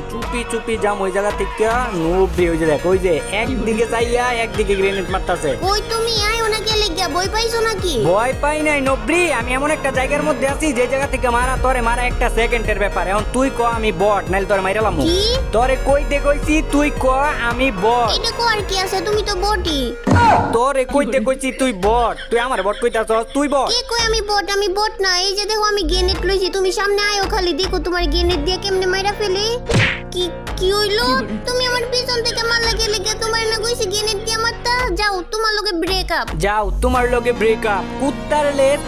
চুপি চুপি যাম ওই জায়গা থেকে নব্বই ওই যে দেখ ওই যে একদিকে চাইয়া একদিকে গ্রেনেড মারতাছে। কই তুমি আইও না কে লিগা ভয় পাইছো নাকি? ভয় পাই নাই নব্রি, আমি এমন একটা জায়গার মধ্যে আছি যে জায়গা থেকে তোরে মারা একটা সেকেন্ডের ব্যাপার। এখন তুই ক আমি বট, নাইলে তোরে মাইরালাম। কি তোরে কইতে কইছি তুই ক আমি বট। এটা কো আর কি আছে, তুমি তো বটি। তোরে কইতে কইছি তুই বট, তুই আমার বট কইতাছস, তুই বট। কে কই আমি বট? আমি বট না। এই যে দেখো আমি গ্রেনেড লইছি, তুমি সামনে আইও খালি দেখো তোমার গ্রেনেড দিয়ে কেমনে মাইরা ফেলি। কি কি হইলো? তুমি আমার পিছন থেকে মারলা কে লিগা? তোমার না কইছি গ্রেনেড দিয়ে মারতা। যাও তোমার লগে ব্রেকআপ। যাও তোমার লগে ব্রেকআপ। কুত্তার লেজ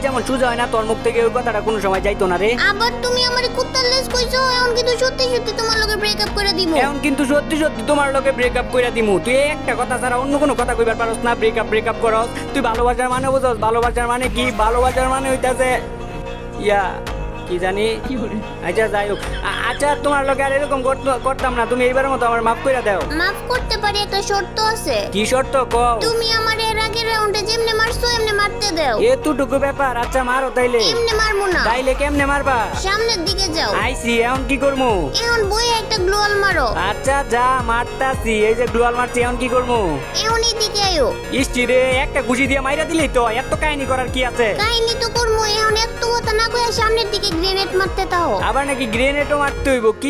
যেমন সোজা হয় না, তোর মুখ থেকে ওই কথাটা কোনো সময় যাইতো না রে। আবার তুমি আমারে কুত্তার লেজ কইছো, এখন কিন্তু সত্যি সত্যি তোমার লগে ব্রেকআপ করে দিব। এখন কিন্তু সত্যি সত্যি তোমার লগে ব্রেকআপ কইরা দিমু। তুই এই একটা কথা ছাড়া অন্য কোনো কথা কইবার পারছ না। ব্রেকআপ করস। তুই ভালোবাসার মানে বুঝছস? ভালোবাসার মানে কি? ভালোবাসার মানে হইতাছে ইয়া কি জানি। আচ্ছা যাই হোক, আচ্ছা তোমার লগে আর এরকম করতাম না। তুমি এইবারের মতো আমার মাফ কইরা দাও। মাফ করতে পারি, একটা শর্ত আছে। কি শর্ত কও? তুমি আমার এর আগের রাউন্ডে যেমনে মারছো এমনে মারতে দাও। এতটুকু ব্যাপার? আচ্ছা মারো তাইলে। এমনে মারমু না। তাইলে কেমনে মারবা? সামনের দিকে যাও। আইছি, এখন কি করমু? এখন বইয়ে একটা গ্লোয়াল মারো। আচ্ছা যা মারতাছি, এই যে গ্লোয়াল মারছি, এখন কি করমু? এখন এই দিকে আইও। ইষ্টি রে, একটা গুছি দিয়ে মাইরা দিলেই তো। এত কাহিনী করার কি আছে? কাহিনী তো করমু। এখন এত কথা না কইয়া সামনের দিকে গ্রেনেড মারতে তাও। আবার নাকি গ্রেনেডও মারতে হইব? কি